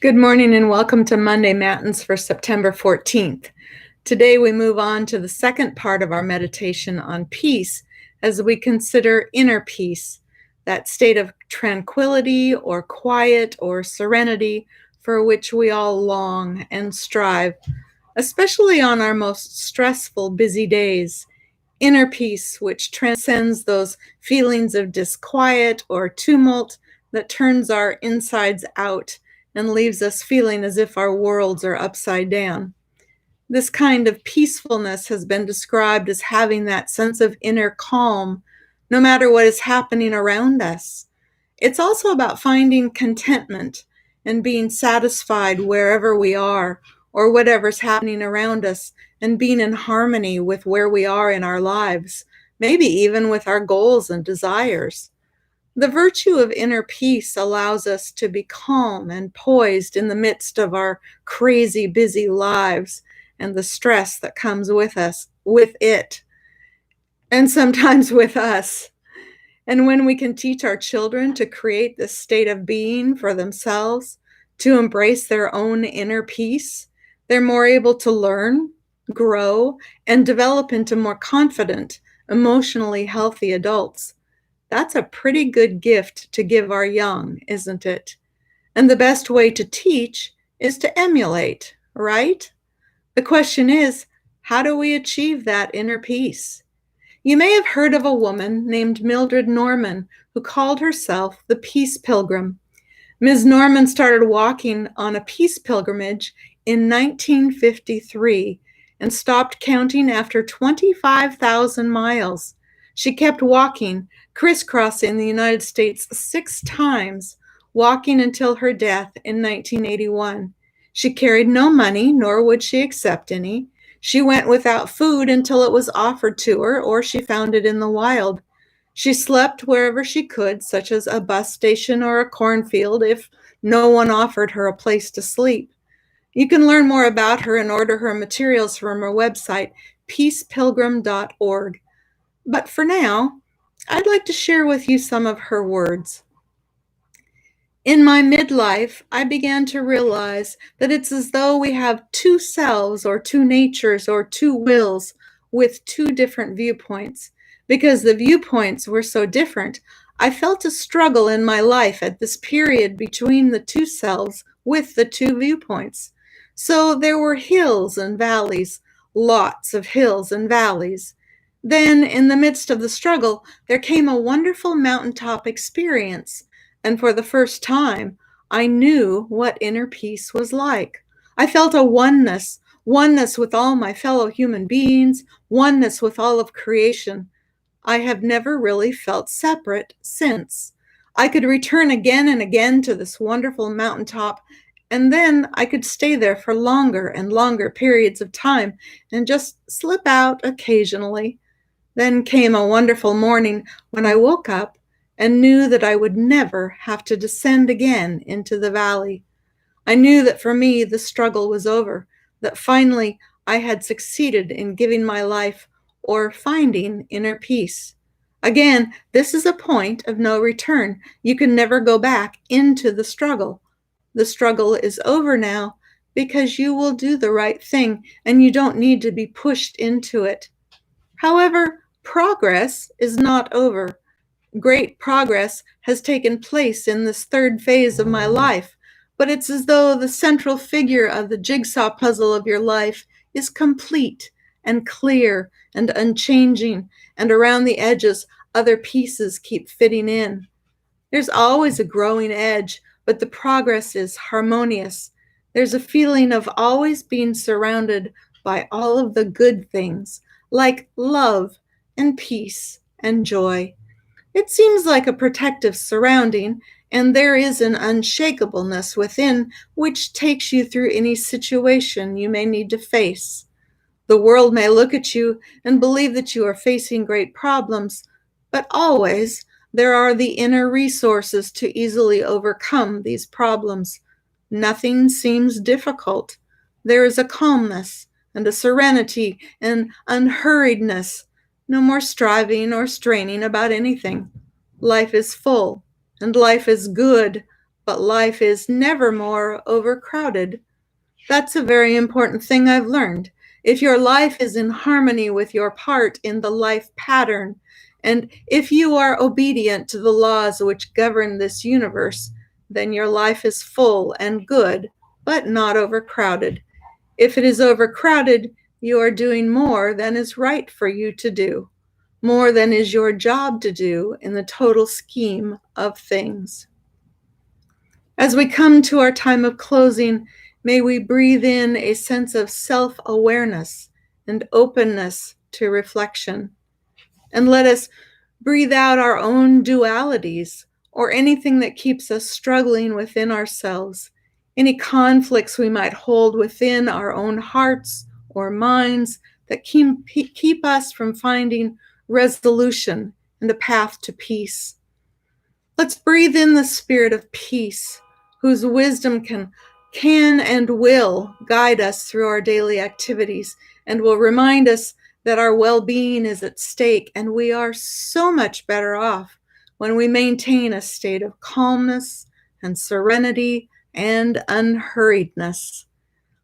Good morning and welcome to Monday Matins for September 14th. Today we move on to the second part of our meditation on peace as we consider inner peace, that state of tranquility or quiet or serenity for which we all long and strive, especially on our most stressful, busy days. Inner peace, which transcends those feelings of disquiet or tumult that turns our insides out and leaves us feeling as if our worlds are upside down. This kind of peacefulness has been described as having that sense of inner calm, no matter what is happening around us. It's also about finding contentment and being satisfied wherever we are or whatever's happening around us, and being in harmony with where we are in our lives, maybe even with our goals and desires. The virtue of inner peace allows us to be calm and poised in the midst of our crazy, busy lives and the stress that comes with it, and sometimes with us. And when we can teach our children to create this state of being for themselves, to embrace their own inner peace, they're more able to learn, grow, and develop into more confident, emotionally healthy adults. That's a pretty good gift to give our young, isn't it? And the best way to teach is to emulate, right? The question is, how do we achieve that inner peace? You may have heard of a woman named Mildred Norman who called herself the Peace Pilgrim. Ms. Norman started walking on a peace pilgrimage in 1953 and stopped counting after 25,000 miles. She kept walking, crisscrossing the United States 6 times, walking until her death in 1981. She carried no money, nor would she accept any. She went without food until it was offered to her, or she found it in the wild. She slept wherever she could, such as a bus station or a cornfield, if no one offered her a place to sleep. You can learn more about her and order her materials from her website, peacepilgrim.org. But for now, I'd like to share with you some of her words. In my midlife, I began to realize that it's as though we have two selves or two natures or two wills with two different viewpoints. Because the viewpoints were so different, I felt a struggle in my life at this period between the two selves with the two viewpoints. So there were hills and valleys, lots of hills and valleys. Then, in the midst of the struggle, there came a wonderful mountaintop experience. And for the first time, I knew what inner peace was like. I felt a oneness with all my fellow human beings, oneness with all of creation. I have never really felt separate since. I could return again and again to this wonderful mountaintop, and then I could stay there for longer and longer periods of time and just slip out occasionally. Then came a wonderful morning when I woke up and knew that I would never have to descend again into the valley. I knew that for me the struggle was over, that finally I had succeeded in giving my life or finding inner peace. Again, this is a point of no return. You can never go back into the struggle. The struggle is over now because you will do the right thing and you don't need to be pushed into it. However, progress is not over. Great progress has taken place in this third phase of my life, but it's as though the central figure of the jigsaw puzzle of your life is complete and clear and unchanging, and around the edges, other pieces keep fitting in. There's always a growing edge, but the progress is harmonious. There's a feeling of always being surrounded by all of the good things, like love and peace and joy. It seems like a protective surrounding, and there is an unshakableness within which takes you through any situation you may need to face. The world may look at you and believe that you are facing great problems, but always there are the inner resources to easily overcome these problems. Nothing seems difficult. There is a calmness and a serenity and unhurriedness. No more striving or straining about anything. Life is full, and life is good. but life is never more overcrowded. That's a very important thing I've learned. If your life is in harmony with your part in the life pattern, and if you are obedient to the laws which govern this universe, then your life is full and good, but not overcrowded. If it is overcrowded, you are doing more than is right for you to do, more than is your job to do in the total scheme of things. As we come to our time of closing, may we breathe in a sense of self-awareness and openness to reflection. And let us breathe out our own dualities or anything that keeps us struggling within ourselves, any conflicts we might hold within our own hearts or minds that keep us from finding resolution and a path to peace. Let's breathe in the spirit of peace, whose wisdom can and will guide us through our daily activities and will remind us that our well-being is at stake, and we are so much better off when we maintain a state of calmness and serenity and unhurriedness.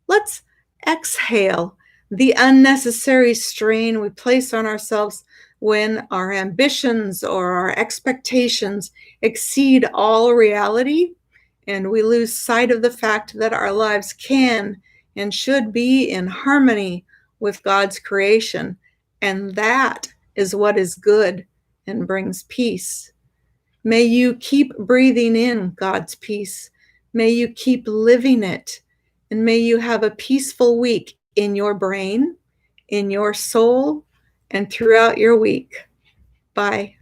Let's exhale the unnecessary strain we place on ourselves when our ambitions or our expectations exceed all reality, and we lose sight of the fact that our lives can and should be in harmony with God's creation, and that is what is good and brings peace. May you keep breathing in God's peace. May you keep living it, and may you have a peaceful week in your brain, in your soul, and throughout your week. Bye.